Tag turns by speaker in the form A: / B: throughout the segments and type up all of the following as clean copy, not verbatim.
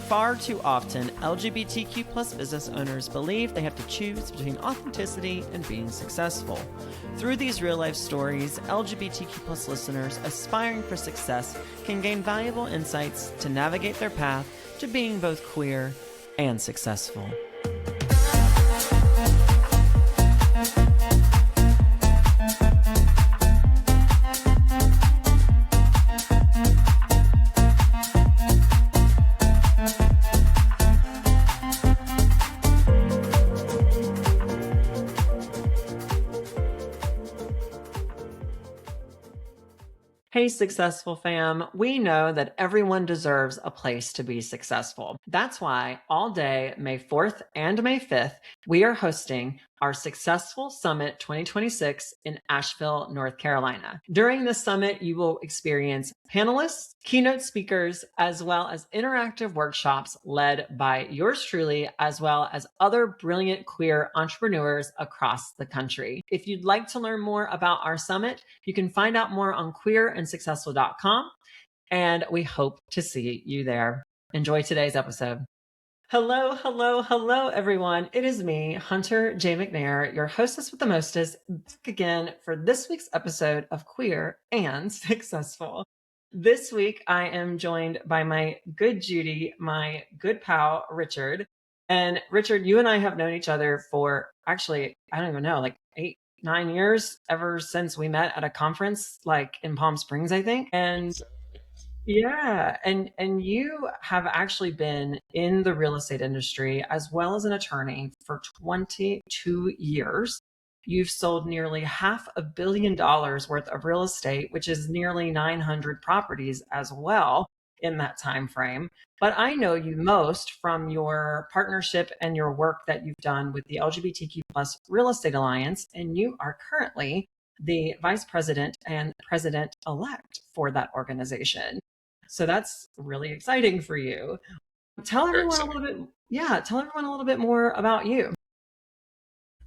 A: Far too often, LGBTQ plus business owners believe they have to choose between authenticity and being successful. Through these real-life stories, LGBTQ plus listeners aspiring for success can gain valuable insights to navigate their path to being both queer and successful. Hey, successful fam. We know that everyone deserves a place to be successful. That's why all day, May 4th and May 5th, we are hosting our Successful Summit 2026 in Asheville, North Carolina. During this summit, you will experience panelists, keynote speakers, as well as interactive workshops led by yours truly, as well as other brilliant queer entrepreneurs across the country. If you'd like to learn more about our summit, you can find out more on queerandsuccessful.com, and we hope to see you there. Enjoy today's episode. Hello, everyone. It is me, Hunter J. McNair, your hostess with the mostest, back again for this week's episode of Queer and Successful. This week, I am joined by my good Judy, my good pal, Richard. And Richard, you and I have known each other for actually, I don't even know, like 8-9 years, ever since we met at a conference like in Palm Springs, I think. And yeah, and you have actually been in the real estate industry as well as an attorney for 22 years. You've sold nearly $500 million worth of real estate, which is nearly 900 properties as well in that time frame. But I know you most from your partnership and your work that you've done with the LGBTQ plus Real Estate Alliance, and you are currently the vice president and president-elect for that organization. So that's really exciting for you. Tell everyone a little bit more about you.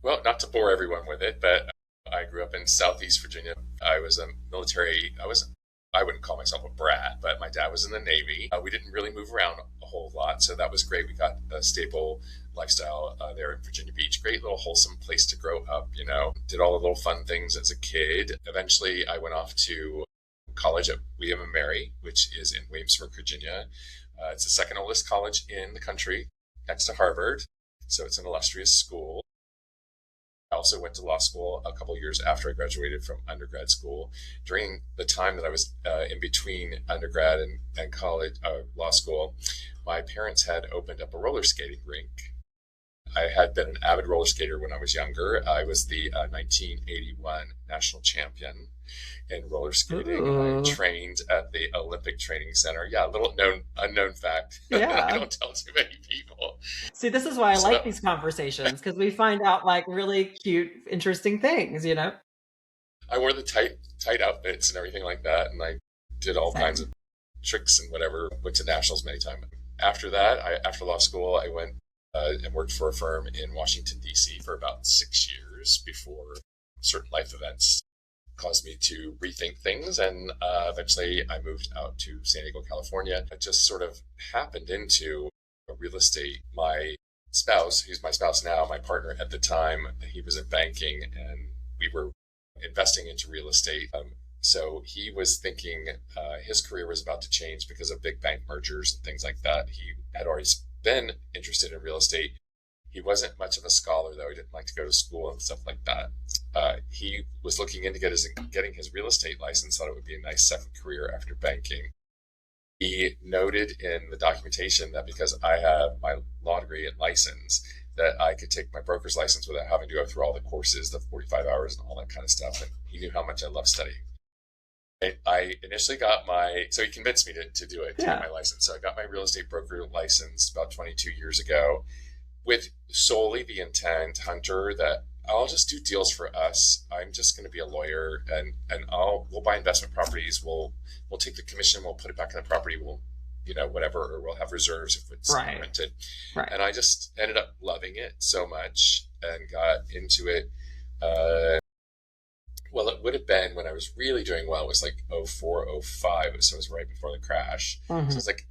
B: Well, not to bore everyone with it, but I grew up in Southeast Virginia. I was a military, I wouldn't call myself a brat, but my dad was in the Navy. We didn't really move around a whole lot, so that was great. We got a stable lifestyle there in Virginia Beach. Great little wholesome place to grow up, Did all the little fun things as a kid. Eventually, I went off to college at William & Mary, which is in Williamsburg, Virginia. It's the second oldest college in the country, next to Harvard. So it's an illustrious school. I also went to law school a couple years after I graduated from undergrad school. During the time that I was in between undergrad and college, law school, my parents had opened up a roller skating rink. I had been an avid roller skater when I was younger. I was the 1981 national champion in roller skating.
A: Ooh.
B: I trained at the Olympic Training Center. Yeah, a little unknown fact.
A: Yeah.
B: I don't tell too many people.
A: See, this is why I like these conversations, because we find out like really cute, interesting things,
B: I wore the tight outfits and everything like that, and I did all kinds of tricks and whatever. Went to nationals many times. After that, after law school, I went and worked for a firm in Washington, D.C. for about 6 years before certain life events caused me to rethink things. And eventually I moved out to San Diego, California. I just sort of happened into real estate. My spouse, who's my spouse now, my partner at the time, he was in banking and we were investing into real estate. So he was thinking his career was about to change because of big bank mergers and things like that. He had already been interested in real estate. He wasn't much of a scholar, though. He didn't like to go to school and stuff like that. He was looking into getting his real estate license, thought it would be a nice second career after banking. He noted in the documentation that because I have my law degree and license, that I could take my broker's license without having to go through all the courses, the 45 hours and all that kind of stuff. And he knew how much I love studying. I initially got so he convinced me to do it, to get my license. So I got my real estate broker license about 22 years ago with solely the intent, Hunter, that I'll just do deals for us. I'm just going to be a lawyer and we'll buy investment properties. We'll take the commission, we'll put it back in the property. We'll, whatever, or we'll have reserves if it's rented. Right. And I just ended up loving it so much and got into it. Well, it would have been when I was really doing well. It was like 04, 05. So it was right before the crash. Mm-hmm. So it's like,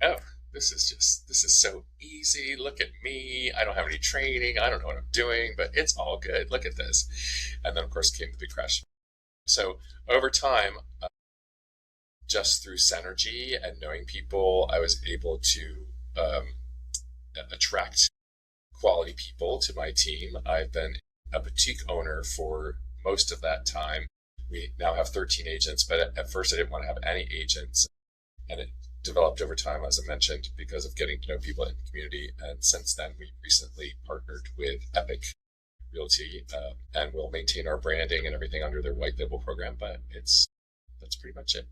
B: this is so easy. Look at me. I don't have any training. I don't know what I'm doing, but it's all good. Look at this. And then, of course, came the big crash. So over time, just through synergy and knowing people, I was able to attract quality people to my team. I've been a boutique owner for most of that time. We now have 13 agents, but at first I didn't want to have any agents. And it developed over time, as I mentioned, because of getting to know people in the community. And since then, we recently partnered with Epic Realty, and we'll maintain our branding and everything under their white label program. But that's pretty much it.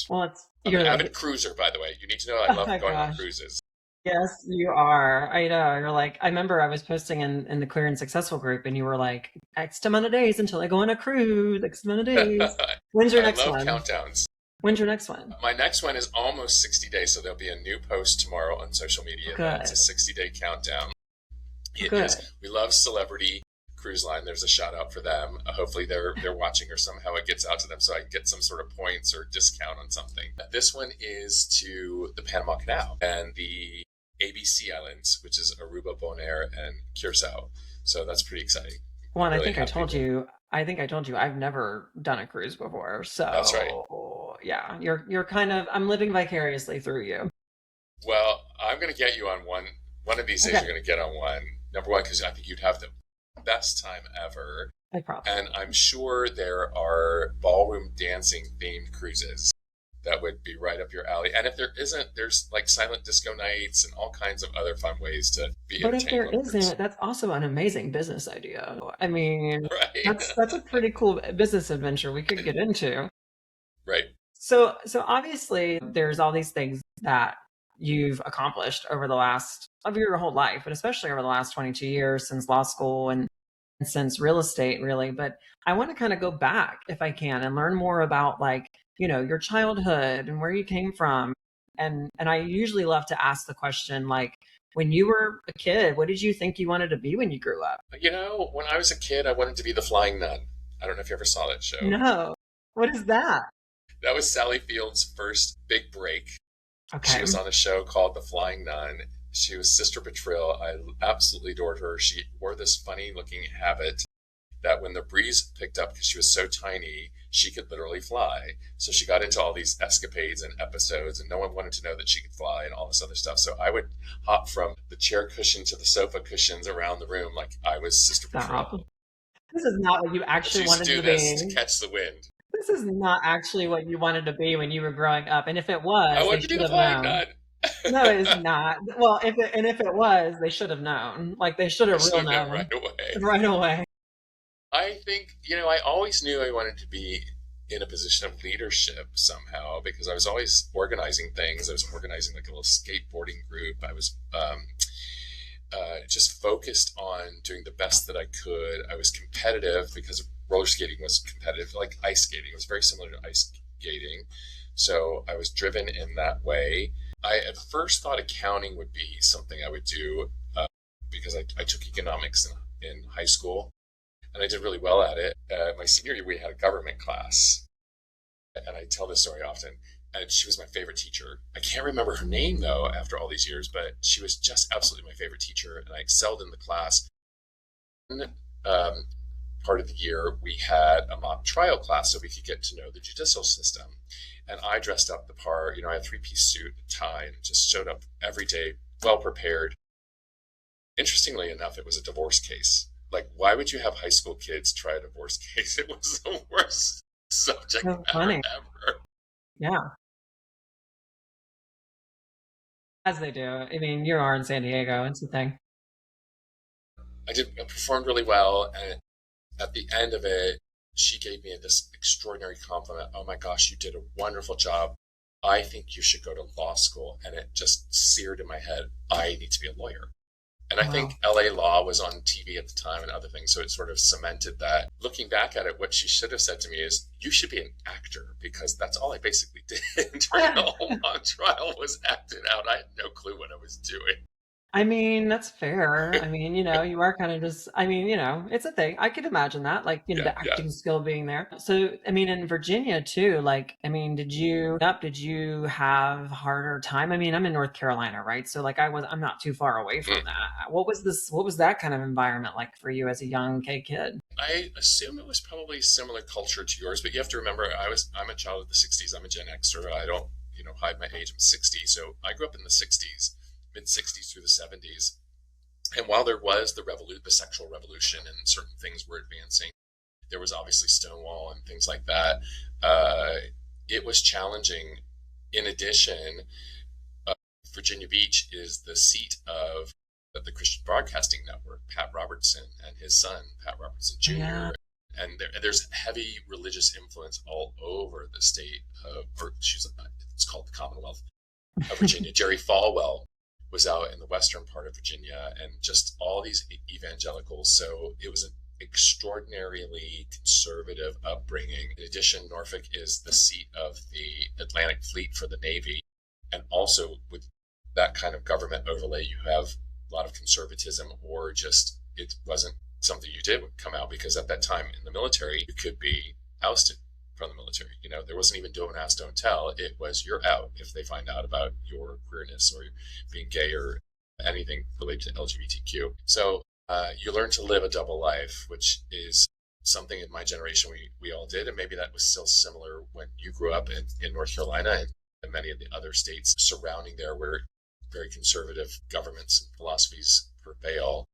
B: I'm an avid cruiser, by the way. You need to know I love going on cruises.
A: Yes, you are. I know. You're like, I remember I was posting in the Clear and Successful group, and you were like, X amount of days until I go on a cruise, X amount of days. When's your next one?
B: I love countdowns.
A: When's your next one?
B: My next one is almost 60 days, so there'll be a new post tomorrow on social media.
A: Good.
B: It's a 60-day countdown. It
A: Good.
B: is. We love Celebrity Cruise Line. There's a shout out for them. Hopefully they're watching, or somehow it gets out to them so I can get some sort of points or discount on something. This one is to the Panama Canal and the ABC Islands, which is Aruba, Bonaire, and Curacao. So that's pretty exciting.
A: Well, and really I think I told you I've never done a cruise before. So
B: that's right.
A: Yeah, you're kind of, I'm living vicariously through you.
B: Well, I'm going to get you on one. One of these days you're going to get on one. Number one, because I think you'd have the best time ever. And I'm sure there are ballroom dancing themed cruises that would be right up your alley. And if there isn't, there's like silent disco nights and all kinds of other fun ways to be entertained.
A: But if there isn't, that's also an amazing business idea. I mean, right. that's a pretty cool business adventure we could get into.
B: Right.
A: So obviously there's all these things that you've accomplished over the last of your whole life, but especially over the last 22 years since law school and since real estate, really. But I want to kind of go back, if I can, and learn more about, like, you know, your childhood and where you came from. And I usually love to ask the question, like, when you were a kid, what did you think you wanted to be when you grew up?
B: You know, when I was a kid, I wanted to be the Flying Nun. I don't know if you ever saw that show.
A: No. What is that?
B: That was Sally Field's first big break.
A: Okay.
B: She was on a show called The Flying Nun. She was Sister Betrayal. I absolutely adored her. She wore this funny looking habit that when the breeze picked up, because she was so tiny, she could literally fly. So she got into all these escapades and episodes, and no one wanted to know that she could fly and all this other stuff. So I would hop from the chair cushion to the sofa cushions around the room like I was Sister Betrayal.
A: This is not what you actually wanted to be.
B: To catch the wind.
A: This is not actually what you wanted to be when you were growing up. And if it was,
B: I wanted to be the Flying Nun.
A: No, it is not. Well, if it was, they should have known. Like, they should have known
B: right away.
A: Right away.
B: I think, you know, I always knew I wanted to be in a position of leadership somehow, because I was always organizing things. I was organizing like a little skateboarding group. I was just focused on doing the best that I could. I was competitive because roller skating was competitive, like ice skating. It was very similar to ice skating. So I was driven in that way. I at first thought accounting would be something I would do because I took economics in high school, and I did really well at it. My senior year, we had a government class, and I tell this story often, and she was my favorite teacher. I can't remember her name, though, after all these years, but she was just absolutely my favorite teacher, and I excelled in the class. Part of the year, we had a mock trial class so we could get to know the judicial system. And I dressed up the part, you know, I had a 3-piece suit, a tie, and just showed up every day, well prepared. Interestingly enough, it was a divorce case. Like, why would you have high school kids try a divorce case? It was the worst subject ever.
A: Yeah. As they do. I mean, you are in San Diego. It's the thing.
B: I performed really well, and at the end of it, she gave me this extraordinary compliment. Oh my gosh, you did a wonderful job. I think you should go to law school. And it just seared in my head, I need to be a lawyer. And I think LA Law was on TV at the time and other things, so it sort of cemented that. Looking back at it, what she should have said to me is, you should be an actor, because that's all I basically did during the whole mock trial was acted out. I had no clue what I was doing.
A: I mean, that's fair. I mean, you are kind of just, I mean, it's a thing. I could imagine that, like,
B: Yeah,
A: the
B: yeah.
A: acting skill being there. So, I mean, in Virginia too, like, I mean, did you have harder time? I mean, I'm in North Carolina, right? So like I'm not too far away from
B: Mm.
A: that. What was that kind of environment like for you as a young gay kid?
B: I assume it was probably similar culture to yours, but you have to remember, I'm a child of the '60s. I'm a Gen Xer. I don't, hide my age. I'm 60, so I grew up in the '60s, mid '60s through the '70s. And while there was the sexual revolution, and certain things were advancing, there was obviously Stonewall and things like that. Uh, it was challenging. In addition, uh, Virginia Beach is the seat of the Christian Broadcasting Network, Pat Robertson and his son, Pat Robertson
A: Yeah.
B: Jr. And there's heavy religious influence all over the state of, or it's called the Commonwealth of Virginia. Jerry Falwell was out in the western part of Virginia, and just all these evangelicals. So it was an extraordinarily conservative upbringing. In addition, Norfolk is the seat of the Atlantic Fleet for the Navy. And also, with that kind of government overlay, you have a lot of conservatism, or just it wasn't something you did come out, because at that time in the military, you could be ousted from the military. There wasn't even don't ask, don't tell. It was you're out if they find out about your queerness or being gay or anything related to LGBTQ. So you learn to live a double life, which is something in my generation we all did. And maybe that was still similar when you grew up in North Carolina and many of the other states surrounding there, where very conservative governments and philosophies prevail.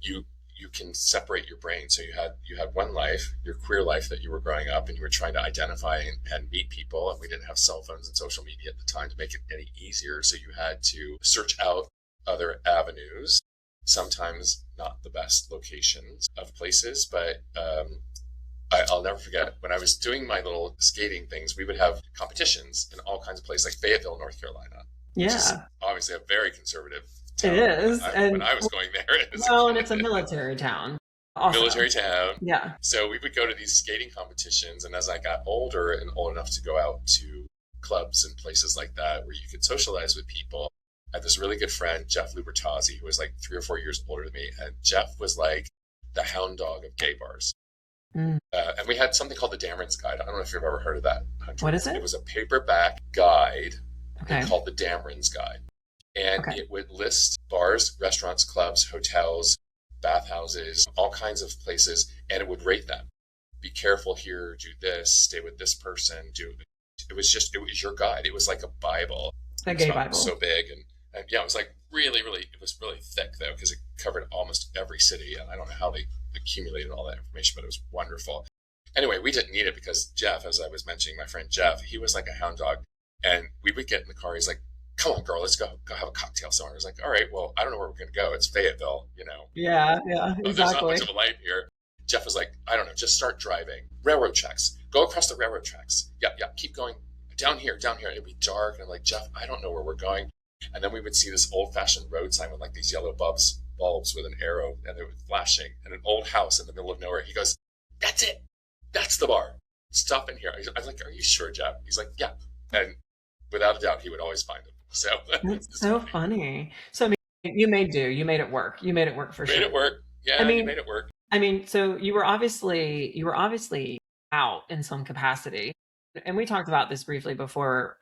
B: You can separate your brain. So you had one life, your queer life, that you were growing up, and you were trying to identify and meet people. And we didn't have cell phones and social media at the time to make it any easier. So you had to search out other avenues, sometimes not the best locations of places, but I'll never forget when I was doing my little skating things, we would have competitions in all kinds of places, like Fayetteville, North Carolina, which is
A: Yeah,
B: obviously a very conservative
A: it
B: town
A: is.
B: when
A: And
B: I was going there as a
A: well, and it's a
B: kid.
A: military town also.
B: Military town.
A: Yeah.
B: So we would go to these skating competitions. And as I got older and old enough to go out to clubs and places like that where you could socialize with people, I had this really good friend, Jeff Lubertazzi, who was like 3 or 4 years older than me. And Jeff was like the hound dog of gay bars.
A: Mm.
B: And we had something called the Dameron's Guide. I don't know if you've ever heard of that, Hunter.
A: What is
B: It
A: it?
B: was a paperback guide
A: Okay.
B: called the Dameron's Guide. And it would list bars, restaurants, clubs, hotels, bathhouses, all kinds of places, and it would rate them. Be careful here, do this, stay with this person, it was your guide. It was like a Bible.
A: A gay Bible.
B: So big, and yeah, it was like really, really, it was really thick though, because it covered almost every city, and I don't know how they accumulated all that information, but it was wonderful. Anyway, we didn't need it because Jeff, as I was mentioning, my friend Jeff, he was like a hound dog, and we would get in the car. He's like, "Come on, girl, let's go have a cocktail somewhere." I was like, "All right, well, I don't know where we're going to go. It's Fayetteville,
A: Yeah,
B: There's not
A: exactly.
B: much of a life here." Jeff was like, "I don't know, just start driving. Railroad tracks. Go across the railroad tracks. Yeah, yeah, keep going down here, down here." It'd be dark, and I'm like, "Jeff, I don't know where we're going." And then we would see this old-fashioned road sign with like these yellow bulbs with an arrow, and it was flashing, and an old house in the middle of nowhere. He goes, "That's it. That's the bar. Stop in here." I was like, "Are you sure, Jeff?" He's like, "Yeah." And without a doubt, he would always find them. So
A: That's so funny. So I mean, you made do. You made it work. You made it work for
B: made
A: sure.
B: it work. Yeah,
A: I mean,
B: you made it work.
A: so you were obviously out in some capacity. And we talked about this briefly before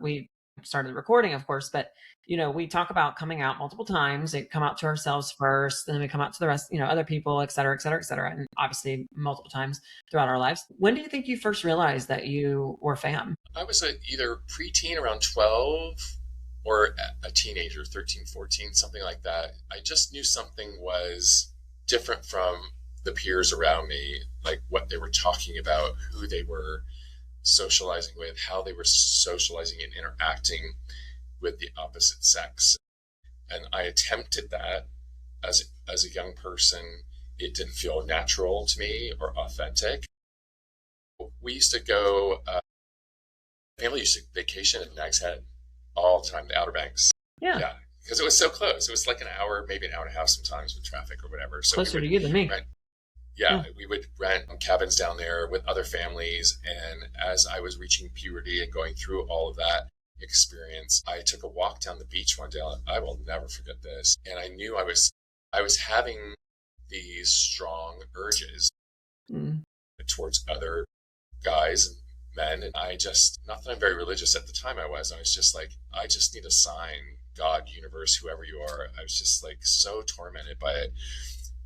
A: we started recording, of course, but we talk about coming out multiple times. We come out to ourselves first, then we come out to the rest, other people, et cetera, et cetera, et cetera. And obviously multiple times throughout our lives. When do you think you first realized that you were femme?
B: I was either preteen around 12 or a teenager, 13, 14, something like that. I just knew something was different from the peers around me, like what they were talking about, who they were socializing with, how they were socializing and interacting with the opposite sex. And I attempted that as a young person. It didn't feel natural to me or authentic. We used to go, family used to vacation in Nag's Head all the time, the Outer Banks.
A: Yeah.
B: Because it was so close. It was like an hour, maybe an hour and a half sometimes with traffic or whatever. So
A: Closer to you than me.
B: Rent, we would rent cabins down there with other families. And as I was reaching puberty and going through all of that, experience. I took a walk down the beach one day. I will never forget this. And I knew I was having these strong urges towards other guys and men. And not that I'm very religious at the time I was just like, I just need a sign, God, universe, whoever you are. I was just like so tormented by it.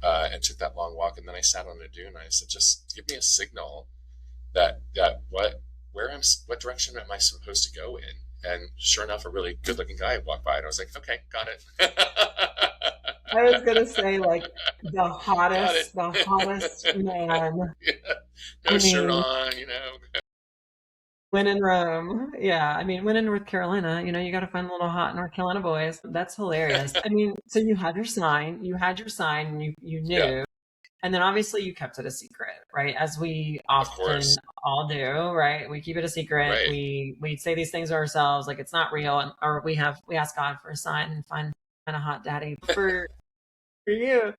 B: And took that long walk. And then I sat on a dune and I said, just give me a signal that what direction am I supposed to go in? And sure enough, a really good looking guy walked by and I was like, okay, got it.
A: I was going to say, like, the hottest man.
B: Yeah. No shirt on,
A: When in Rome. Yeah. I mean, when in North Carolina, you got to find the little hot North Carolina boys. That's hilarious. I mean, so you had your sign, and you knew. Yeah. And then obviously you kept it a secret, right? As we often all do, right? We keep it a secret. Right. We say these things to ourselves, like it's not real. Or we ask God for a sign and find a hot daddy. For you.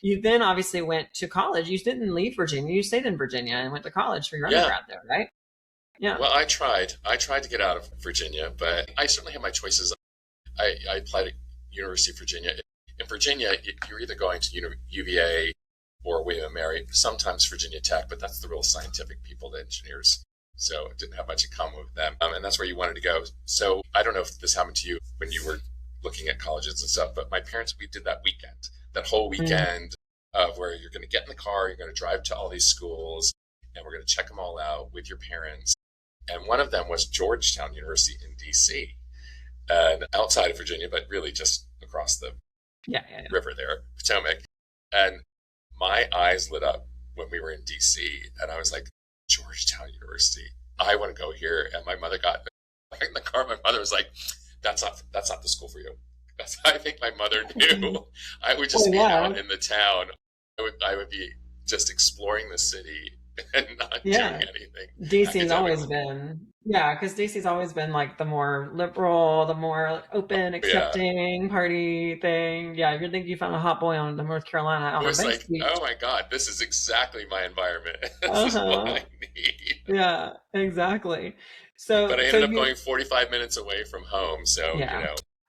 A: You then obviously went to college. You didn't leave Virginia. You stayed in Virginia and went to college for your undergrad there, right? Yeah.
B: Well, I tried to get out of Virginia, but I certainly had my choices. I applied at University of Virginia. In Virginia, you're either going to UVA or William & Mary, sometimes Virginia Tech, but that's the real scientific people, the engineers. So it didn't have much in common with them. And that's where you wanted to go. So I don't know if this happened to you when you were looking at colleges and stuff, but my parents, we did that whole weekend of where you're going to get in the car, you're going to drive to all these schools, and we're going to check them all out with your parents. And one of them was Georgetown University in DC, and outside of Virginia, but really just across the river there, Potomac. And my eyes lit up when we were in DC, and I was like, Georgetown University, I want to go here. And my mother got in the car. My mother was like, that's not the school for you. I think my mother knew. I would just be out in the town. I would be just exploring the city and not doing anything.
A: DC's always been, because DC's always been like the more liberal, the more open, accepting party thing. Yeah, if you think you found a hot boy on the North Carolina
B: Outer Banks Beach. Oh my God, this is exactly my environment. This is what I need.
A: Yeah, exactly.
B: But I ended up going 45 minutes away from home, so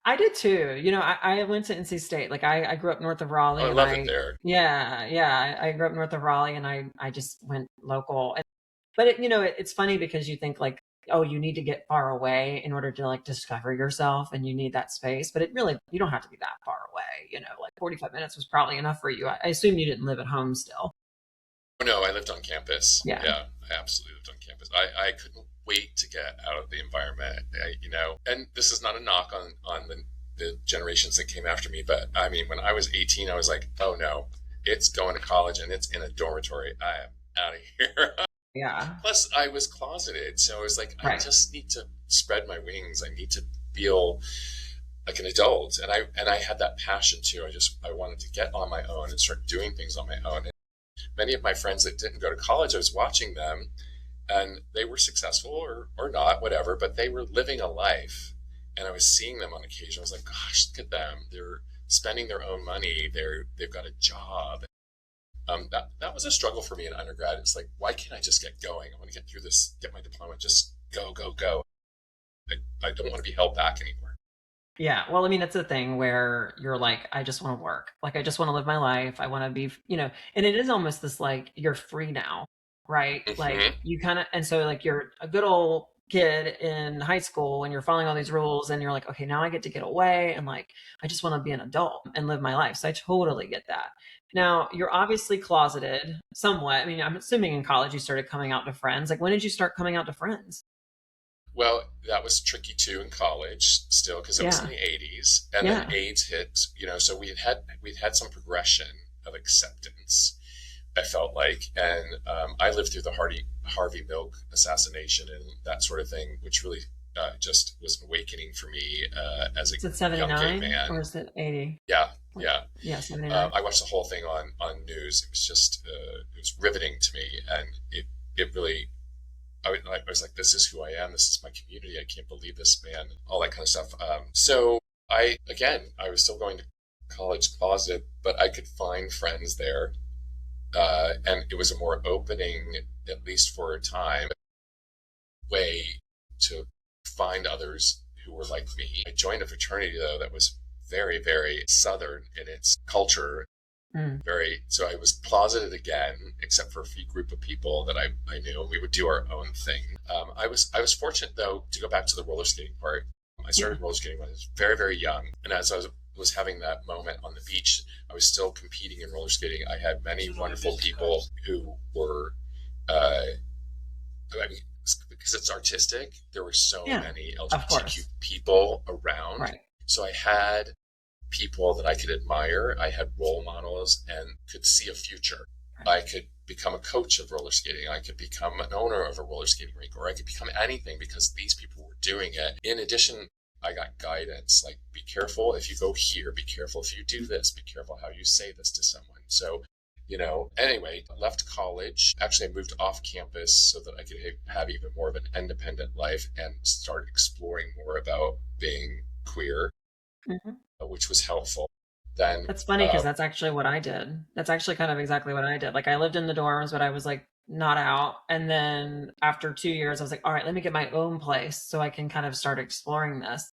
A: I did too. I went to NC State. Like I grew up north of Raleigh.
B: I love it there.
A: Yeah. I grew up north of Raleigh, and I just went local. But it's funny because you think like, oh, you need to get far away in order to like discover yourself, and you need that space. But you don't have to be that far away. Like 45 minutes was probably enough for you. I assume you didn't live at home still.
B: No, I lived on campus. Yeah, I absolutely lived on campus. I couldn't wait to get out of the environment, and this is not a knock on the generations that came after me, but I mean, when I was 18, I was like, oh no, it's going to college and it's in a dormitory. I am out of here.
A: Yeah.
B: Plus I was closeted. So I was like, I just need to spread my wings. I need to feel like an adult. And I had that passion too. I wanted to get on my own and start doing things on my own. And many of my friends that didn't go to college, I was watching them, and they were successful or not, whatever, but they were living a life. And I was seeing them on occasion. I was like, gosh, look at them. They're spending their own money. They've got a job. That was a struggle for me in undergrad. It's like, why can't I just get going? I want to get through this, get my diploma, just go. I don't want to be held back anymore.
A: Yeah. Well, I mean, it's a thing where you're like, I just want to work. Like, I just want to live my life. I want to be, and it is almost this, like, you're free now, right? Mm-hmm. Like you kind of, and so like you're a good old kid in high school and you're following all these rules and you're like, okay, now I get to get away. And like, I just want to be an adult and live my life. So I totally get that. Now you're obviously closeted somewhat. I mean, I'm assuming in college you started coming out to friends. Like, when did you start coming out to friends?
B: Well, that was tricky too in college still, because it was in the 80s, and then AIDS hit, so we'd had some progression of acceptance, I felt like. And I lived through the Harvey Milk assassination and that sort of thing, which really just was an awakening for me as a young gay man.
A: Or is it 80?
B: Yeah,
A: 79.
B: I watched the whole thing on news. It was just it was riveting to me, and it really. I was like, this is who I am. This is my community. I can't believe this, man. All that kind of stuff. So I was still going to college closet, but I could find friends there. And it was a more opening, at least for a time, way to find others who were like me. I joined a fraternity, though, that was very, very Southern in its culture. So I was closeted again, except for a few group of people that I knew, and we would do our own thing. I was fortunate, though, to go back to the roller skating part. I started roller skating when I was very, very young. And as I was having that moment on the beach, I was still competing in roller skating. I had many wonderful people who were, I mean, because it's artistic, there were so many LGBTQ people around.
A: Right.
B: So I had people that I could admire. I had role models and could see a future. Right. I could become a coach of roller skating. I could become an owner of a roller skating rink, or I could become anything because these people were doing it. In addition, I got guidance, like, be careful if you go here, be careful if you do this, be careful how you say this to someone. So, anyway, I left college. Actually, I moved off campus so that I could have even more of an independent life and start exploring more about being queer, which was helpful. Then
A: that's funny because that's actually what I did. That's actually kind of exactly what I did. Like, I lived in the dorms, but I was like not out. And then after 2 years, I was like, all right, let me get my own place so I can kind of start exploring this.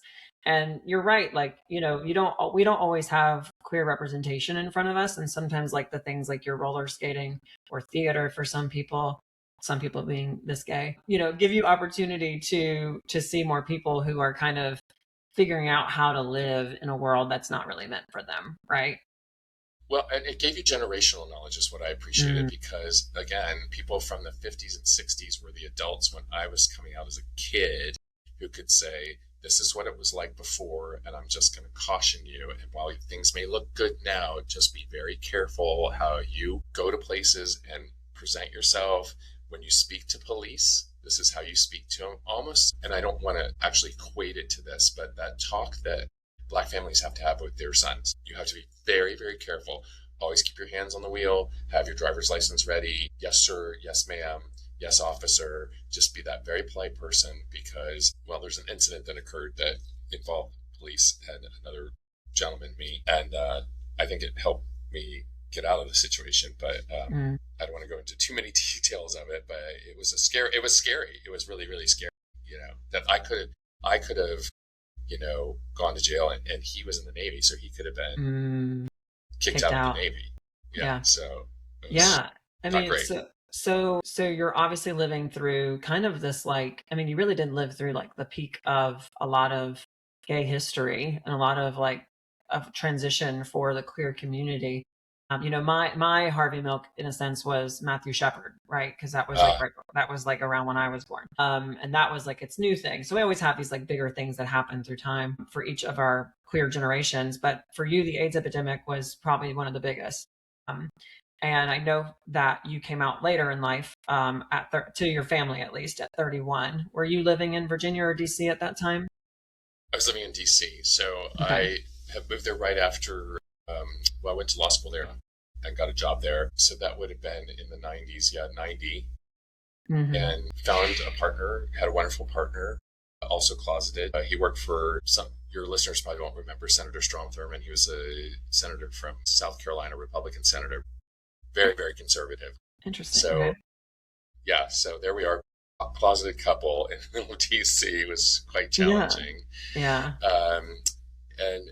A: And you're right. Like, we don't always have queer representation in front of us. And sometimes, like, the things like your roller skating or theater for some people being this gay, give you opportunity to see more people who are kind of figuring out how to live in a world that's not really meant for them, right?
B: Well, and it gave you generational knowledge is what I appreciated, because, again, people from the 50s and 60s were the adults when I was coming out as a kid who could say, this is what it was like before, and I'm just going to caution you. And while things may look good now, just be very careful how you go to places and present yourself. When you speak to police, this is how you speak to them, almost. And I don't want to actually equate it to this, but that talk that Black families have to have with their sons. You have to be very, very careful. Always keep your hands on the wheel, have your driver's license ready. Yes, sir. Yes, ma'am. Yes, officer. Just be that very polite person, because, well, there's an incident that occurred that involved police and another gentleman, me. And I think it helped me get out of the situation, but I don't want to go into too many details of it, but it was scary. It was really, really scary, that I could have, gone to jail, and he was in the Navy, so he could have been kicked out of the Navy. Yeah. So
A: I mean, great. So you're obviously living through kind of this, like, I mean, you really did live through like the peak of a lot of gay history and a lot of like of transition for the queer community. My Harvey Milk, in a sense, was Matthew Shepard, right? Because that was like around when I was born, and that was like its new thing. So we always have these like bigger things that happen through time for each of our queer generations. But for you, the AIDS epidemic was probably one of the biggest. And I know that you came out later in life, to your family, at least at 31. Were you living in Virginia or DC at that time?
B: I was living in DC. So okay. I have moved there right after. I went to law school there and got a job there. So that would have been in the 90s, 90. And found a partner, had a wonderful partner, also closeted. He worked for your listeners probably won't remember Senator Strom Thurmond. He was a senator from South Carolina, Republican senator, very, very conservative.
A: Interesting.
B: So,
A: okay.
B: So there we are, a closeted couple in DC. It was quite challenging.
A: Yeah.
B: And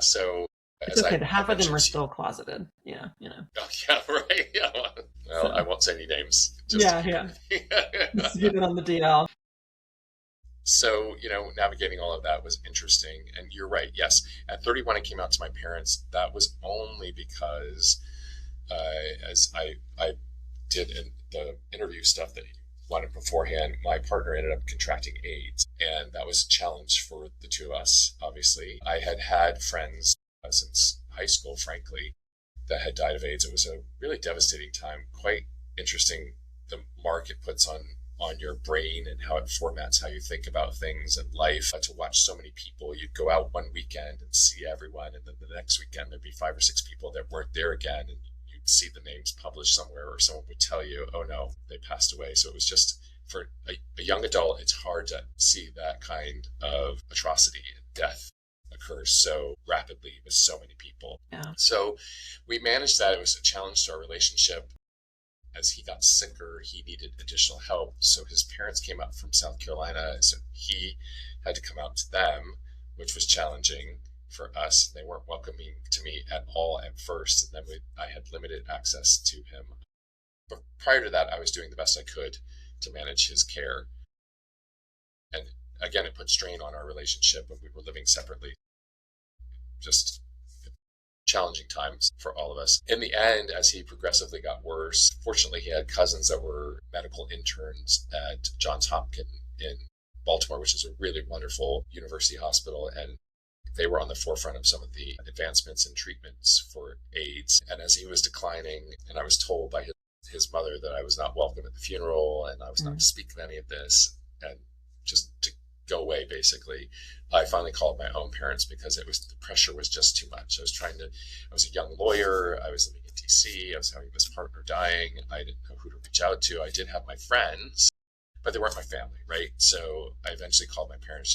B: so.
A: It's okay. Half of them are still closeted. Yeah,
B: Oh, yeah, right. Yeah. Well, so. I won't say any names.
A: Just keep it on the DL.
B: So, navigating all of that was interesting. And you're right. Yes. At 31, I came out to my parents. That was only because as I did the interview stuff that he wanted beforehand, my partner ended up contracting AIDS. And that was a challenge for the two of us, obviously. I had friends since high school, frankly, that had died of AIDS. It was a really devastating time. Quite interesting, the mark it puts on your brain and how it formats how you think about things and life. To watch so many people, you'd go out one weekend and see everyone, and then the next weekend there'd be 5 or 6 people that weren't there again, and you'd see the names published somewhere, or someone would tell you, oh no, they passed away. So it was just, for a young adult, it's hard to see that kind of atrocity and death occurs so rapidly with so many people.
A: Yeah.
B: So we managed that. It was a challenge to our relationship. As he got sicker, he needed additional help. So his parents came up from South Carolina. So he had to come out to them, which was challenging for us. They weren't welcoming to me at all at first. And then I had limited access to him. But prior to that, I was doing the best I could to manage his care. And again, it put strain on our relationship when we were living separately. Just challenging times for all of us. In the end, as he progressively got worse, fortunately, he had cousins that were medical interns at Johns Hopkins in Baltimore, which is a really wonderful university hospital. And they were on the forefront of some of the advancements in treatments for AIDS. And as he was declining, and I was told by his mother that I was not welcome at the funeral and I was not to speak of any of this, and just to go away, basically, I finally called my own parents because the pressure was just too much. I was a young lawyer. I was living in DC. I was having this partner dying. I didn't know who to reach out to. I did have my friends, but they weren't my family, right? So I eventually called my parents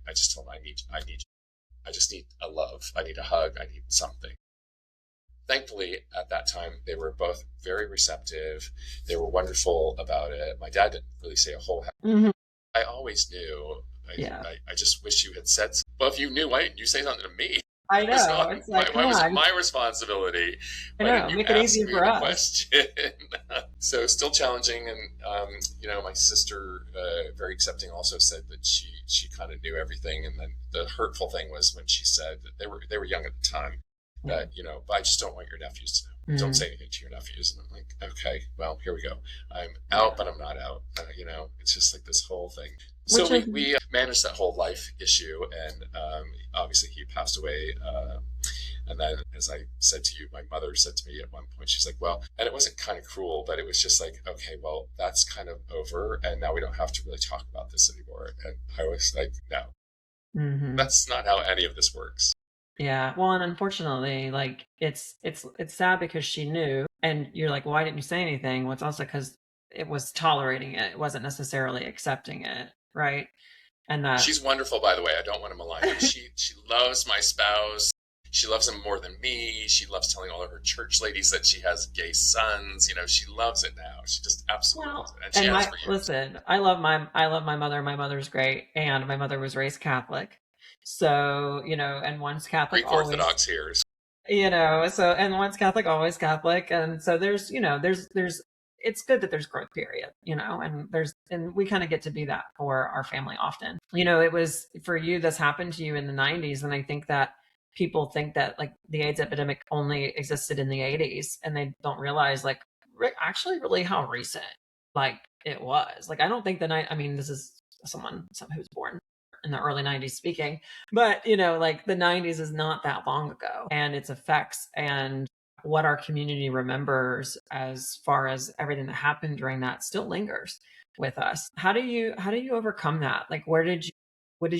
B: I just told them, I just need a love. I need a hug. I need something. Thankfully, at that time, they were both very receptive. They were wonderful about it. My dad didn't really say a whole heck. Mm-hmm. I always knew. I just wish you had said something. Well, if you knew, why didn't you say something to me?
A: I know. It's like,
B: why was it my responsibility?
A: I know. Make it easy for us.
B: Question? So still challenging. And, my sister, very accepting, also said that she kind of knew everything. And then the hurtful thing was when she said that they were young at the time, that, but I just don't want your nephews to know. Mm-hmm. Don't say anything to your nephews. And I'm like, okay, well, here we go. I'm out, but I'm not out. It's just like this whole thing. So we managed that whole life issue, and obviously he passed away. And then, as I said to you, my mother said to me at one point, she's like, well, and it wasn't kind of cruel, but it was just like, okay, well, that's kind of over, and now we don't have to really talk about this anymore. And I was like, no, that's not how any of this works.
A: Yeah. Well, and unfortunately, like it's sad because she knew, and you're like, why didn't you say anything? Well, it's also because it was tolerating it. It wasn't necessarily accepting it. Right. And that
B: she's wonderful, by the way. I don't want to malign her. She loves my spouse. She loves him more than me. She loves telling all of her church ladies that she has gay sons. She loves it now. She just absolutely loves it. And she has for years.
A: Listen, I love my mother. My mother's great. And my mother was raised Catholic. So, and one's Catholic.
B: Greek Orthodox here.
A: And one's Catholic, always Catholic. And so there's it's good that there's growth, period, and we kind of get to be that for our family often. It was for you, this happened to you in the 90s. And I think that people think that like the AIDS epidemic only existed in the 80s, and they don't realize like actually really how recent like it was. Like, I don't think this is someone who's born in the early 90s speaking, but like the 90s is not that long ago, and its effects and what our community remembers as far as everything that happened during that still lingers with us. How do you overcome that? Like, what did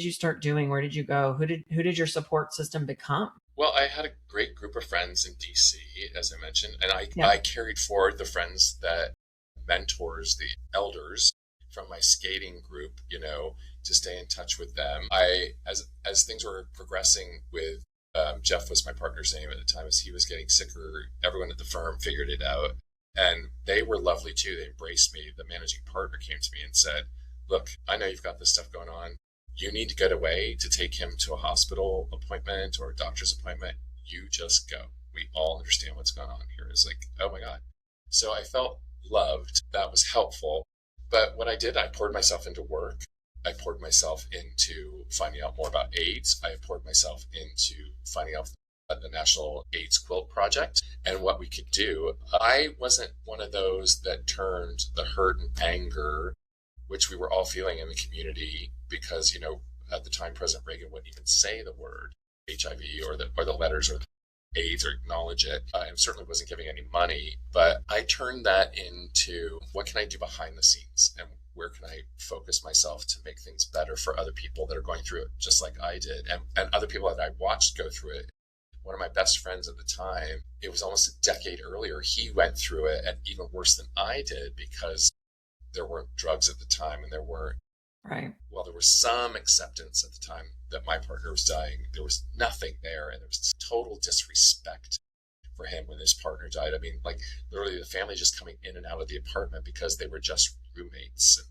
A: you start doing? Where did you go? Who did your support system become?
B: Well, I had a great group of friends in DC, as I mentioned, and I carried forward the friends that mentors, the elders from my skating group, to stay in touch with them. As things were progressing with Jeff was my partner's name at the time. As he was getting sicker, everyone at the firm figured it out, and they were lovely too. They embraced me. The managing partner came to me and said, look, I know you've got this stuff going on. You need to get away to take him to a hospital appointment or a doctor's appointment. You just go. We all understand what's going on here. It's like, oh my God. So I felt loved. That was helpful. But what I did, I poured myself into work. I poured myself into finding out more about AIDS. I poured myself into finding out the National AIDS Quilt Project and what we could do. I wasn't one of those that turned the hurt and anger, which we were all feeling in the community, because, at the time, President Reagan wouldn't even say the word HIV or the letters or AIDS or acknowledge it. I certainly wasn't giving any money, but I turned that into what can I do behind the scenes, and where can I focus myself to make things better for other people that are going through it just like I did, and other people that I watched go through it. One of my best friends at the time, it was almost a decade earlier, he went through it, and even worse than I did, because there weren't drugs at the time, and there weren't.
A: Right.
B: Well, there was some acceptance at the time that my partner was dying. There was nothing there, and there was total disrespect for him when his partner died. I mean, like literally the family just coming in and out of the apartment because they were just roommates.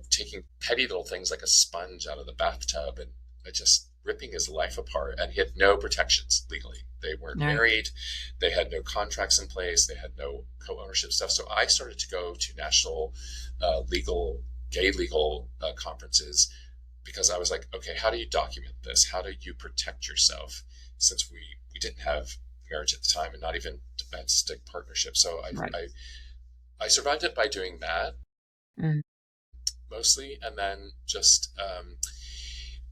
B: taking petty little things like a sponge out of the bathtub and just ripping his life apart. And he had no protections legally. They weren't
A: Right.
B: married. They had no contracts in place. They had no co-ownership stuff. So I started to go to national gay legal conferences, because I was like, okay, how do you document this? How do you protect yourself? Since we didn't have marriage at the time and not even domestic partnership. So
A: Right.
B: I survived it by doing that
A: Mm.
B: mostly. And then just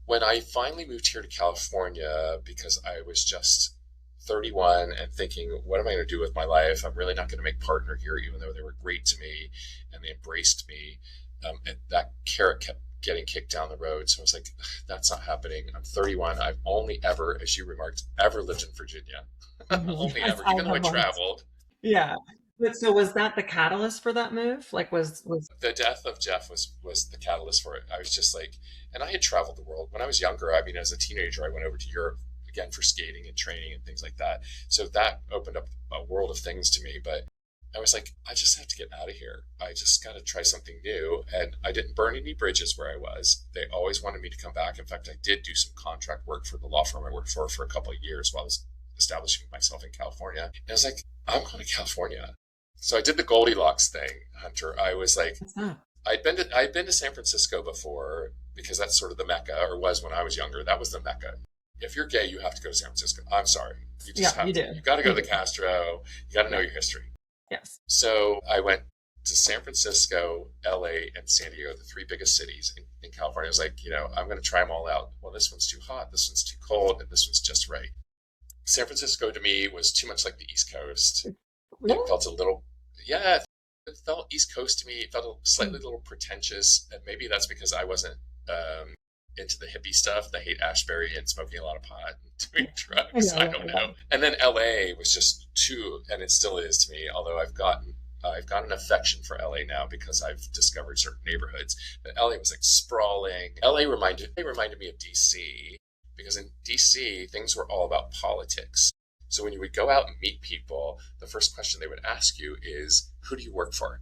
B: when I finally moved here to California, because I was just 31 and thinking, what am I going to do with my life? I'm really not going to make partner here, even though they were great to me and they embraced me. And that carrot kept getting kicked down the road. So I was like, that's not happening. I'm 31. I've only ever, as you remarked, ever lived in Virginia. Only
A: Yes,
B: ever,
A: I
B: even though I
A: have one.
B: traveled.
A: Yeah. But so was that the catalyst for that move? Like was
B: The death of Jeff was the catalyst for it. I was just like, and I had traveled the world when I was younger. I mean, as a teenager, I went over to Europe again for skating and training and things like that. So that opened up a world of things to me. But I was like, I just have to get out of here. I just got to try something new. And I didn't burn any bridges where I was. They always wanted me to come back. In fact, I did do some contract work for the law firm I worked for a couple of years while I was establishing myself in California. And I was like, I'm going to California. So I did the Goldilocks thing, Hunter. I was like,
A: what's that?
B: I'd been to San Francisco before, because that's sort of the Mecca, or was when I was younger. That was the Mecca. If you're gay, you have to go to San Francisco. I'm sorry. You just
A: Yeah,
B: have
A: you
B: to.
A: do.
B: You got to go
A: You
B: to the
A: do.
B: Castro. You got to know your history.
A: Yes.
B: So I went to San Francisco, LA, and San Diego, the three biggest cities in California. I was like, I'm going to try them all out. Well, this one's too hot, this one's too cold, and this one's just right. San Francisco to me was too much like the East Coast. It
A: Really?
B: felt a little, yeah, it felt East Coast to me. It felt slightly a little pretentious, and maybe that's because I wasn't into the hippie stuff, the hate Ashbury and smoking a lot of pot and doing drugs. I
A: Yeah,
B: don't
A: yeah.
B: know. And then LA was just too, and it still is to me. Although I've got an affection for LA now because I've discovered certain neighborhoods. But LA was like sprawling. LA reminded me of DC, because in DC things were all about politics. So when you would go out and meet people, the first question they would ask you is, "Who do you work for?"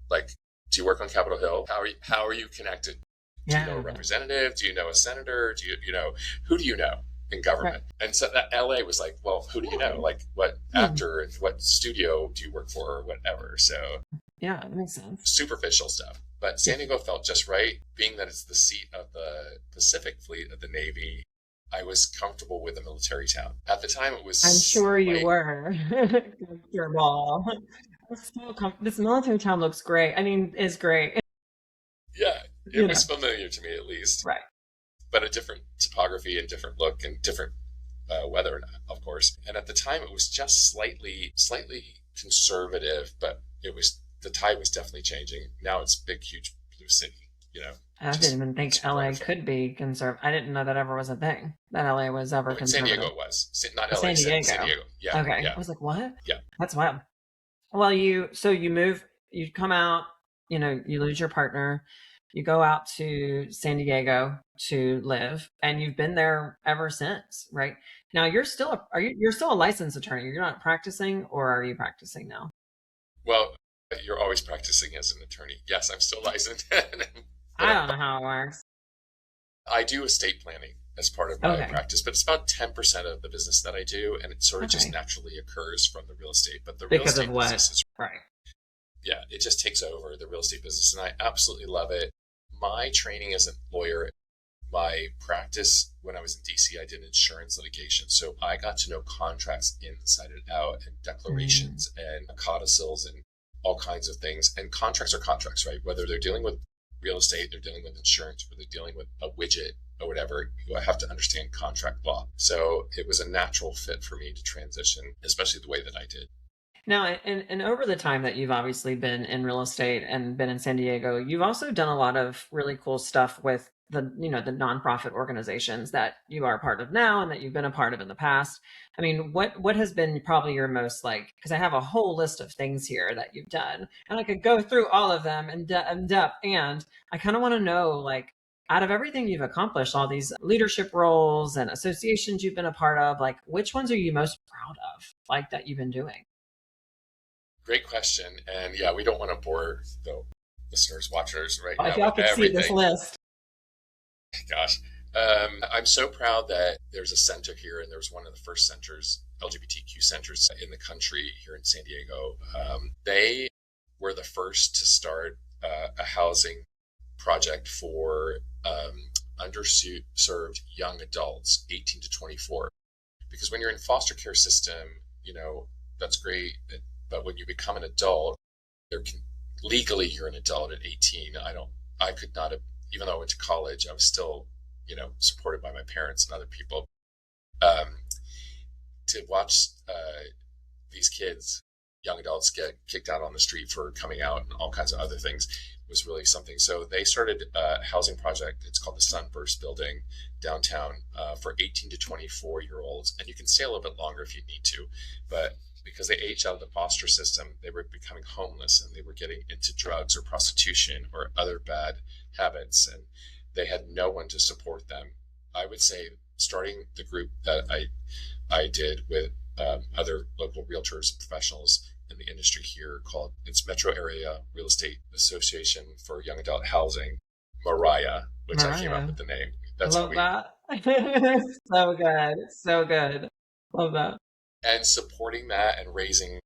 B: Like, do you work on Capitol Hill? How are you connected? Do you know a
A: Yeah.
B: representative? Do you know a senator? Do you know who do you know in
A: Right.
B: government? And so that LA was like, well, who do you know? Like, what
A: Hmm.
B: actor and what studio do you work for or whatever? So
A: Yeah, it makes sense.
B: superficial stuff. But
A: Yeah.
B: San Diego felt just right, being that it's the seat of the Pacific Fleet of the Navy. I was comfortable with a military town. At the time, it
A: I'm
B: was
A: sure you
B: like,
A: were. Your ball. This military town looks great. I mean, is great.
B: yeah, it
A: You know.
B: was familiar to me at least,
A: Right.
B: but a different topography and different look and different weather, of course. And at the time, it was just slightly conservative, but the tide was definitely changing. Now it's big, huge blue city.
A: I didn't
B: Just
A: even think
B: it's
A: LA
B: wonderful.
A: could be conservative. I didn't know that ever was a thing. That LA was ever
B: Oh, in San Diego
A: conservative.
B: it was not
A: Oh,
B: LA,
A: San
B: San
A: Diego.
B: Diego. Yeah,
A: Okay. I
B: yeah,
A: was like, what?
B: yeah.
A: That's wild. Well, you move, you come out, you lose your partner, you go out to San Diego to live, and you've been there ever since, right? Now you're still a licensed attorney. You're not practicing, or are you practicing now?
B: Well, you're always practicing as an attorney. Yes, I'm still licensed, but
A: I don't know how it works.
B: I do estate planning as part of my
A: Okay.
B: practice, but it's about 10% of the business that I do, and it sort of just
A: Okay.
B: naturally occurs from the real estate. But the real
A: Because of
B: estate
A: what?
B: business is,
A: Right.
B: yeah, it just takes over the real estate business, and I absolutely love it. My training as a lawyer, my practice when I was in DC, I did insurance litigation. So I got to know contracts inside and out, and
A: Mm.
B: declarations and codicils and all kinds of things. And contracts are contracts, right? Whether they're dealing with real estate, they're dealing with insurance, or they're dealing with a widget or whatever, you have to understand contract law. So it was a natural fit for me to transition, especially the way that I did.
A: Now, and over the time that you've obviously been in real estate and been in San Diego, you've also done a lot of really cool stuff with the nonprofit organizations that you are a part of now and that you've been a part of in the past. I mean, what has been probably your most like, because I have a whole list of things here that you've done, and I could go through all of them in depth, and I kind of want to know, like, out of everything you've accomplished, all these leadership roles and associations you've been a part of, like, which ones are you most proud of, like, that you've been doing?
B: Great question. And yeah, we don't want to bore the listeners, watchers right
A: If
B: now
A: y'all
B: with
A: could see this
B: everything.
A: list.
B: Gosh. I'm so proud that there's a center here, and there's one of the first centers, LGBTQ centers in the country here in San Diego. They were the first to start a housing project for underserved young adults, 18 to 24. Because when you're in foster care system, that's great. But when you become an adult, legally you're an adult at 18. I could not have, even though I went to college, I was still, supported by my parents and other people. To watch these kids, young adults, get kicked out on the street for coming out and all kinds of other things was really something. So they started a housing project. It's called the Sunburst Building downtown for 18 to 24-year-olds. And you can stay a little bit longer if you need to. But because they aged out of the foster system, they were becoming homeless and they were getting into drugs or prostitution or other bad habits. And they had no one to support them. I would say starting the group that I did with other local realtors and professionals in the industry here called it's Metro Area Real Estate Association for Young Adult Housing, Mariah, which I came up with the name.
A: That's I love that. So good. So good. Love that.
B: And supporting that and raising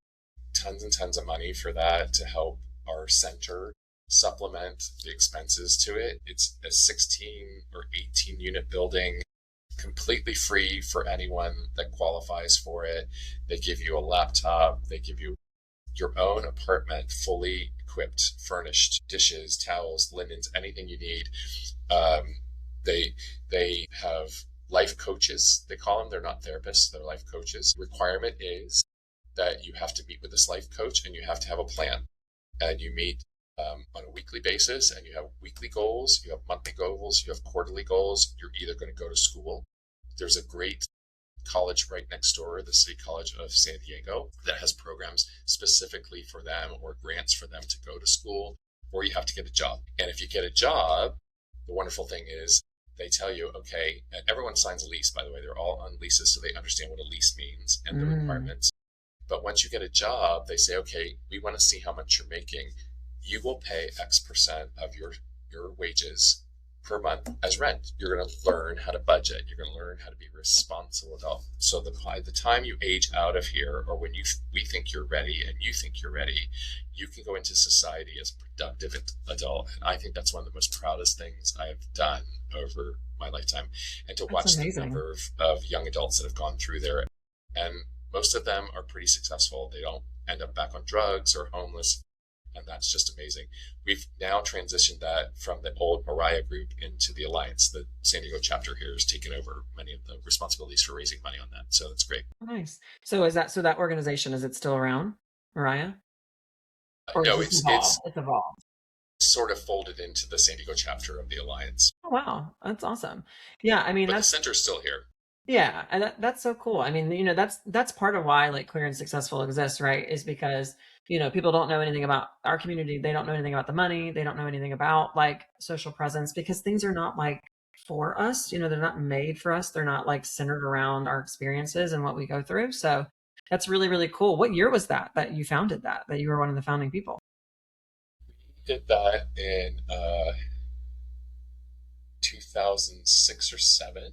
B: tons and tons of money for that to help our center supplement the expenses to it. It's a 16 or 18 unit building, completely free for anyone that qualifies for it. They give you a laptop. They give you your own apartment, fully equipped, furnished, dishes, towels, linens, anything you need. They have life coaches. They call them, they're not therapists, they're life coaches. Requirement is that you have to meet with this life coach and you have to have a plan. And you meet on a weekly basis, and you have weekly goals, you have monthly goals, you have quarterly goals. You're either going to go to school. There's a great college right next door, the City College of San Diego, that has programs specifically for them or grants for them to go to school, or you have to get a job. And if you get a job, the wonderful thing is they tell you, okay, and everyone signs a lease, by the way, they're all on leases, so they understand what a lease means and the requirements. But once you get a job, they say, okay, we want to see how much you're making. You will pay X% of your wages per month as rent. You're going to learn how to budget. You're going to learn how to be a responsible adult. So by the time you age out of here, or when we think you're ready and you think you're ready, you can go into society as a productive adult. And I think that's one of the most proudest things I have done over my lifetime. And to watch the number of young adults that have gone through there. And most of them are pretty successful. They don't end up back on drugs or homeless. And that's just amazing. We've now transitioned that from the old Mariah group into the Alliance. The San Diego chapter here has taken over many of the responsibilities for raising money on that. So that's great.
A: Nice. So that organization, is it still around, Mariah? Or
B: no, it's
A: evolved.
B: Sort of folded into the San Diego chapter of the Alliance.
A: Oh, wow. That's awesome. Yeah. I mean,
B: but the center's still here.
A: Yeah. And that's so cool. I mean, that's part of why like Queer and Successful exists, right? Is because people don't know anything about our community. They don't know anything about the money. They don't know anything about like social presence, because things are not like for us. They're not made for us. They're not like centered around our experiences and what we go through. So that's really, really cool. What year was that you founded that you were one of the founding people?
B: We did that in 2006 or 7.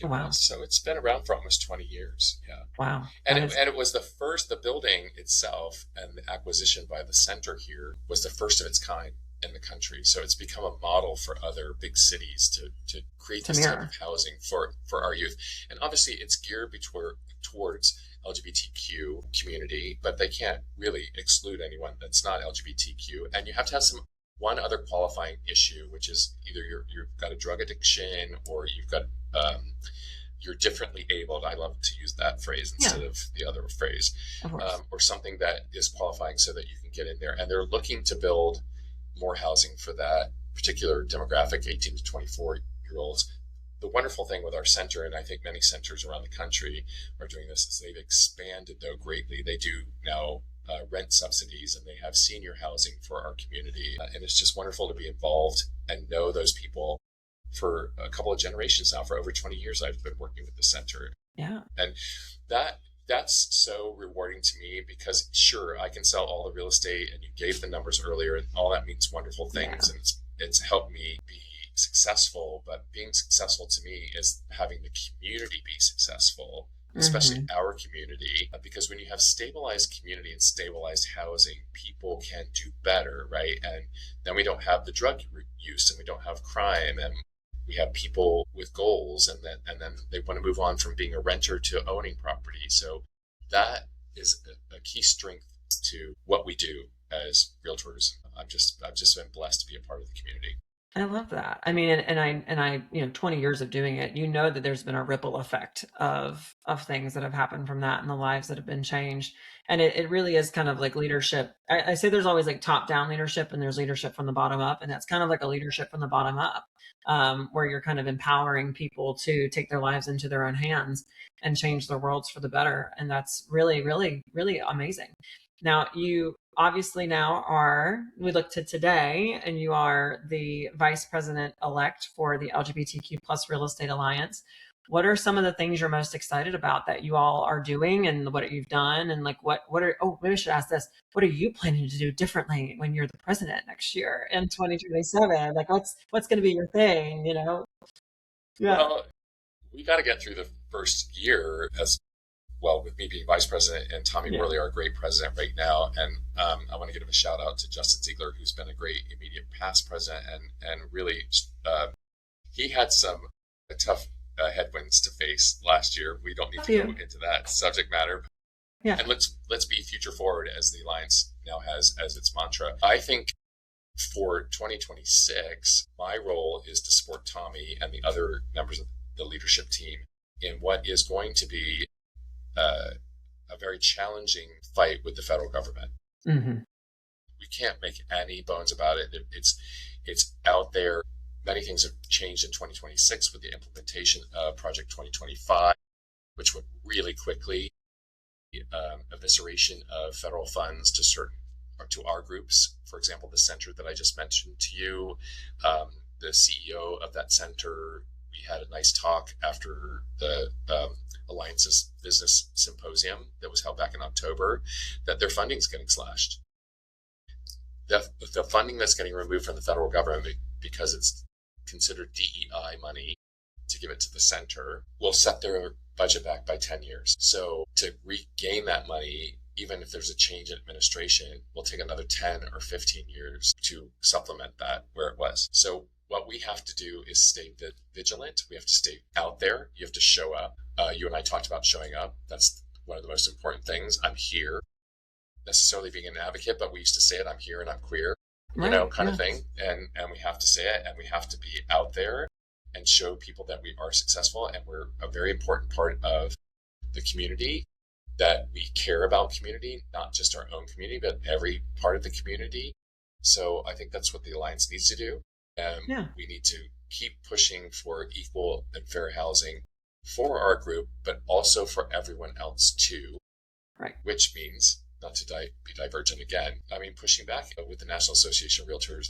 A: Wow.
B: So it's been around for almost 20 years. Yeah.
A: Wow.
B: And it was the building itself, and the acquisition by the center here was the first of its kind in the country. So it's become a model for other big cities to create this type of housing for our youth. And obviously it's geared towards LGBTQ community, but they can't really exclude anyone that's not LGBTQ. And you have to have one other qualifying issue, which is either you've got a drug addiction, or you've got you're differently abled. I love to use that phrase instead of the other phrase, or something that is qualifying so that you can get in there. And they're looking to build more housing for that particular demographic, 18 to 24-year-olds. The wonderful thing with our center, and I think many centers around the country are doing this, is they've expanded though greatly. They do now rent subsidies, and they have senior housing for our community. And it's just wonderful to be involved and know those people. For a couple of generations now, for over 20 years, I've been working with the center.
A: Yeah.
B: And that that's so rewarding to me because sure, I can sell all the real estate and you gave the numbers earlier and all that means wonderful things
A: Yeah.
B: and it's helped me be successful, but being successful to me is having the community be successful, especially
A: Hmm.
B: our community, because when you have stabilized community and stabilized housing, people can do better, right? And then we don't have the drug use and we don't have crime and we have people with goals and then they want to move on from being a renter to owning property. So that is a key strength to what we do as realtors. I've just been blessed to be a part of the community.
A: I love that. I mean, and I, 20 years of doing it, that there's been a ripple effect of things that have happened from that and the lives that have been changed. And it really is kind of like leadership. I say there's always like top down leadership and there's leadership from the bottom up. And that's kind of like a leadership from the bottom up, where you're kind of empowering people to take their lives into their own hands and change their worlds for the better. And that's really, really, really amazing. Now, you obviously we look to today, and you are the vice president elect for the LGBTQ plus Real Estate Alliance. What are some of the things you're most excited about that you all are doing and what you've done? And like, maybe I should ask this. What are you planning to do differently when you're the president next year in 2027? Like, what's going to be your thing, Yeah.
B: Well, we got to get through the first year as well with me being vice president and Tommy
A: Yeah.
B: Worley, our great president right now. And I want to give a shout out to Justin Ziegler, who's been a great immediate past president and really he had some tough headwinds to face last year. We don't need
A: Love
B: to go
A: you.
B: into that subject matter.
A: Yeah.
B: And let's be future forward as the alliance now has as its mantra. I think for 2026, my role is to support Tommy and the other members of the leadership team in what is going to be a very challenging fight with the federal government.
A: Hmm.
B: We can't make any bones about it. It's out there. Many things have changed in 2026 with the implementation of Project 2025, which went really quickly. Evisceration of federal funds to certain or to our groups. For example, the center that I just mentioned to you, the CEO of that center, we had a nice talk after the Alliance's business symposium that was held back in October, that their funding is getting slashed. The funding that's getting removed from the federal government because it's considered DEI money to give it to the center will set their budget back by 10 years. So to regain that money, even if there's a change in administration, will take another 10 or 15 years to supplement that where it was. So what we have to do is stay vigilant. We have to stay out there. You have to show up. You and I talked about showing up. That's one of the most important things. I'm here, necessarily being an advocate, but we used to say it, I'm here and I'm queer,
A: Right.
B: kind
A: Yeah.
B: of thing. And we have to say it and we have to be out there and show people that we are successful and we're a very important part of the community, that we care about community, not just our own community, but every part of the community. So I think that's what the Alliance needs to do.
A: Yeah.
B: We need to keep pushing for equal and fair housing for our group, but also for everyone else too,
A: Right.
B: which means not to be divergent again. I mean, pushing back with the National Association of Realtors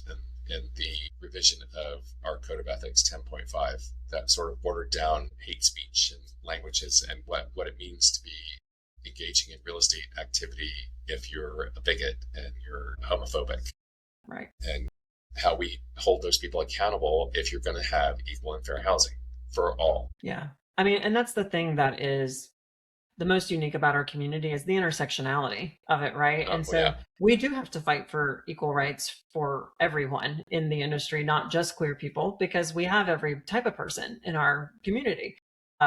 B: and the revision of our Code of Ethics 10.5 that sort of watered down hate speech and languages and what it means to be engaging in real estate activity if you're a bigot and you're homophobic.
A: Right.
B: And how we hold those people accountable if you're going to have equal and fair housing for all.
A: Yeah. I mean, and that's the thing that is the most unique about our community is the intersectionality of it, right? And so
B: Yeah.
A: we do have to fight for equal rights for everyone in the industry, not just queer people, because we have every type of person in our community.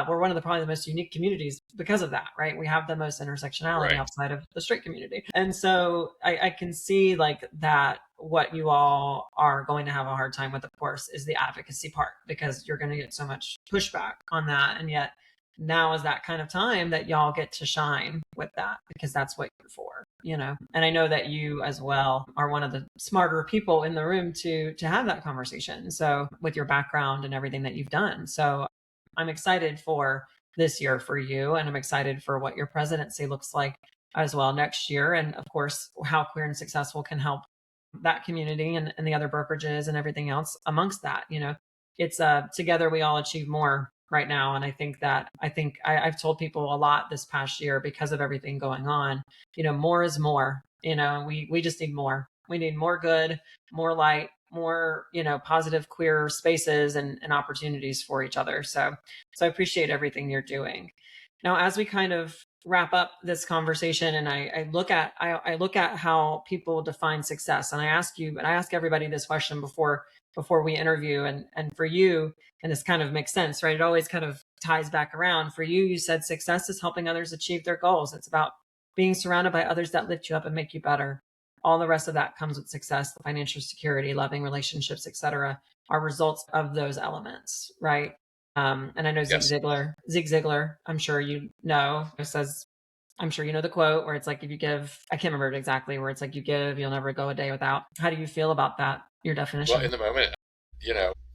A: We're one of probably the most unique communities because of that, right? We have the most intersectionality
B: Right.
A: outside of the straight community. And so I can see like that what you all are going to have a hard time with, of course, is the advocacy part, because you're going to get so much pushback on that. And yet now is that kind of time that y'all get to shine with that, because that's what you're for, and I know that you as well are one of the smarter people in the room to have that conversation, so with your background and everything that you've done. So I'm excited for this year for you, and I'm excited for what your presidency looks like as well next year, and of course how Queer and Successful can help that community and the other brokerages and everything else amongst that. It's together we all achieve more right now. And I've told people a lot this past year because of everything going on, more is more, we just need more. We need more good, more light, more, positive queer spaces and opportunities for each other. So I appreciate everything you're doing. Now, as we kind of wrap up this conversation, and I look at how people define success, and I ask everybody this question before we interview, and for you, and this kind of makes sense, right? It always kind of ties back around. For you, you said success is helping others achieve their goals. It's about being surrounded by others that lift you up and make you better. All the rest of that comes with success, the financial security, loving relationships, etc., are results of those elements, right? And I know
B: Yes.
A: Zig Ziglar, I'm sure says, I'm sure you know the quote where it's like, if you give, I can't remember it exactly, where it's like, you give, you'll never go a day without. How do you feel about that, your definition?
B: Well, in the moment,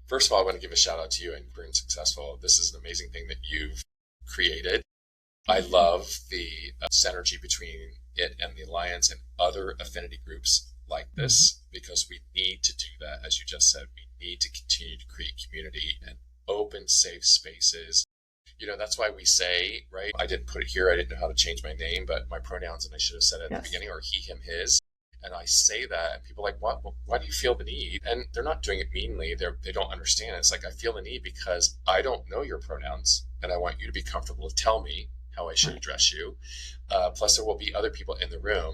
B: first of all, I want to give a shout out to you and Queer and Successful. This is an amazing thing that you've created. I love the synergy between it and the Alliance and other affinity groups like this, because we need to do that. As you just said, we need to continue to create community and open, safe spaces. That's why we say, right? I didn't put it here. I didn't know how to change my name, but my pronouns, and I should have said it at the beginning, are he, him, his. And I say that, and people are like, what? Why do you feel the need? And they're not doing it meanly. They don't understand. It's like, I feel the need because I don't know your pronouns, and I want you to be comfortable to tell me how I should address you. Plus, there will be other people in the room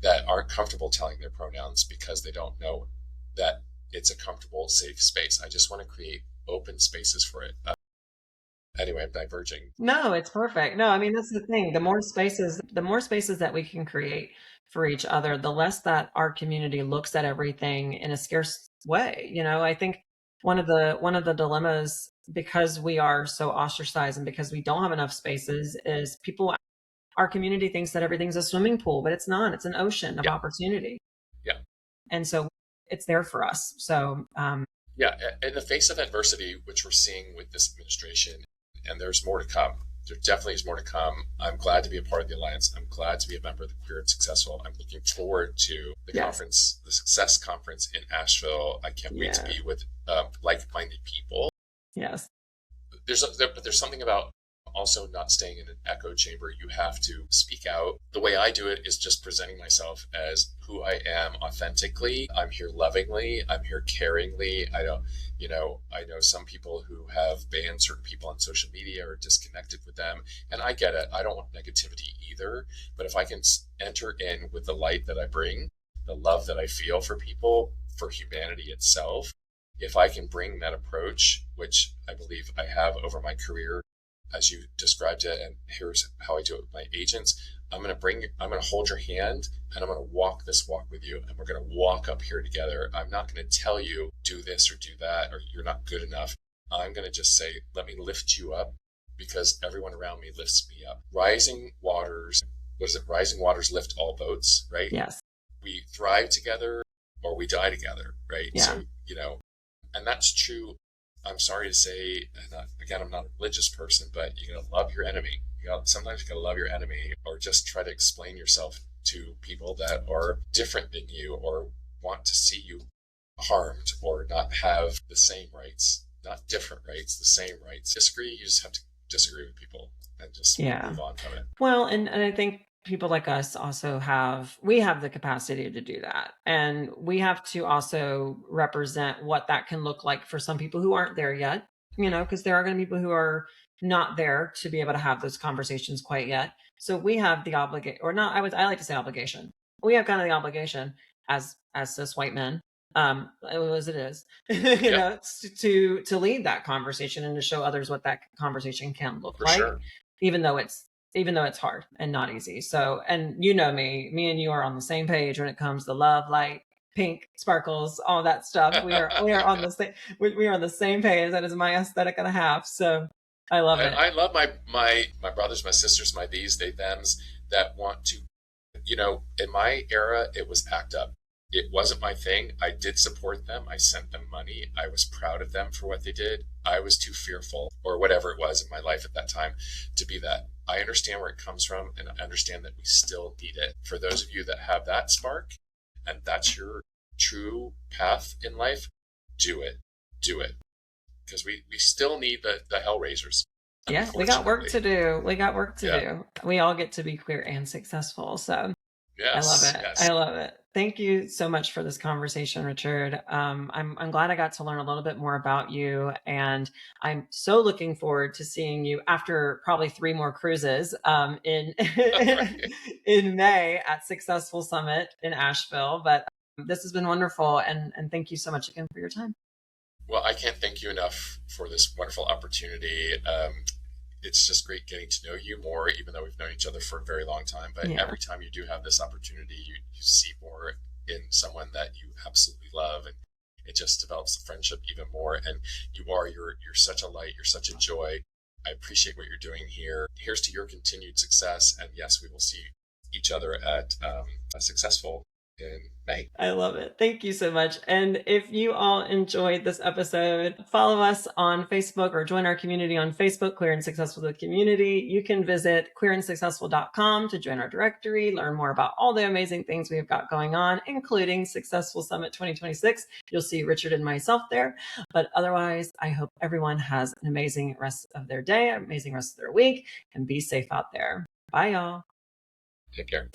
B: that aren't comfortable telling their pronouns because they don't know that it's a comfortable, safe space. I just want to create open spaces for it. Anyway, I'm diverging.
A: No, it's perfect. No, I mean, that's the thing. The more spaces that we can create for each other, the less that our community looks at everything in a scarce way. I think one of the dilemmas, because we are so ostracized and because we don't have enough spaces, is our community thinks that everything's a swimming pool, but it's not. It's an ocean of opportunity.
B: Yeah.
A: And so it's there for us. So,
B: yeah, in the face of adversity, which we're seeing with this administration, and there's more to come. There definitely is more to come. I'm glad to be a part of the Alliance. I'm glad to be a member of the Queer and Successful. I'm looking forward to the conference, the Success Conference in Asheville. I can't wait to be with like-minded people.
A: Yes.
B: But there's something about also not staying in an echo chamber. You have to speak out. The way I do it is just presenting myself as who I am authentically. I'm here lovingly. I'm here caringly. I know some people who have banned certain people on social media or disconnected with them, and I get it. I don't want negativity either, but if I can enter in with the light that I bring, the love that I feel for people, for humanity itself, if I can bring that approach, which I believe I have over my career, as you described it, and here's how I do it with my agents. I'm going to hold your hand, and I'm going to walk this walk with you, and we're going to walk up here together. I'm not going to tell you, do this or do that, or you're not good enough. I'm going to just say, let me lift you up, because everyone around me lifts me up. Rising waters lift all boats, right?
A: Yes.
B: We thrive together or we die together, right?
A: Yeah.
B: So, and that's true. I'm sorry to say, again, I'm not a religious person, but you got to love your enemy. Sometimes you got to love your enemy, or just try to explain yourself to people that are different than you or want to see you harmed or not have the same rights, not different rights, the same rights. Disagree, you just have to disagree with people and just move on from it.
A: Well, and I think people like us also have the capacity to do that. And we have to also represent what that can look like for some people who aren't there yet, because there are going to be people who are not there to be able to have those conversations quite yet. So we have the obligation, or not, I like to say obligation. We have kind of the obligation as cis white men, as it is, to lead that conversation and to show others what that conversation can look like,
B: sure.
A: even though it's hard and not easy. So, and me and you are on the same page when it comes to love, light, pink, sparkles, all that stuff. We are on the same, we are on the same page. That is my aesthetic and a half. So I love it.
B: I love my brothers, my sisters, my these, they, thems that want to, in my era, it was ACT UP. It wasn't my thing. I did support them. I sent them money. I was proud of them for what they did. I was too fearful, or whatever it was in my life at that time, to be that. I understand where it comes from, and I understand that we still need it. For those of you that have that spark, and that's your true path in life, do it. Do it. because we still need the hellraisers.
A: Yeah, we got work
B: Unfortunately,
A: to do. We got work to
B: yeah,
A: do. We all get to be queer and successful. So I love
B: yes,
A: it.
B: yes.
A: I love it. Thank you so much for this conversation, Richard. I'm glad I got to learn a little bit more about you, and I'm so looking forward to seeing you after probably 3 more cruises in
B: Right.
A: in May at Successful Summit in Asheville. But this has been wonderful, and thank you so much again for your time.
B: Well, I can't thank you enough for this wonderful opportunity. It's just great getting to know you more, even though we've known each other for a very long time. But
A: Yeah,
B: every time you do have this opportunity, you see more in someone that you absolutely love, and it just develops the friendship even more. And you're such a light, you're such a joy. I appreciate what you're doing here. Here's to your continued success. And yes, we will see each other at a successful in May.
A: I love it. Thank you so much. And if you all enjoyed this episode, follow us on Facebook or join our community on Facebook, Queer and Successful the Community. You can visit queerandsuccessful.com to join our directory, learn more about all the amazing things we've got going on, including Successful Summit 2026. You'll see Richard and myself there. But otherwise, I hope everyone has an amazing rest of their day, amazing rest of their week, and be safe out there. Bye, y'all.
B: Take care.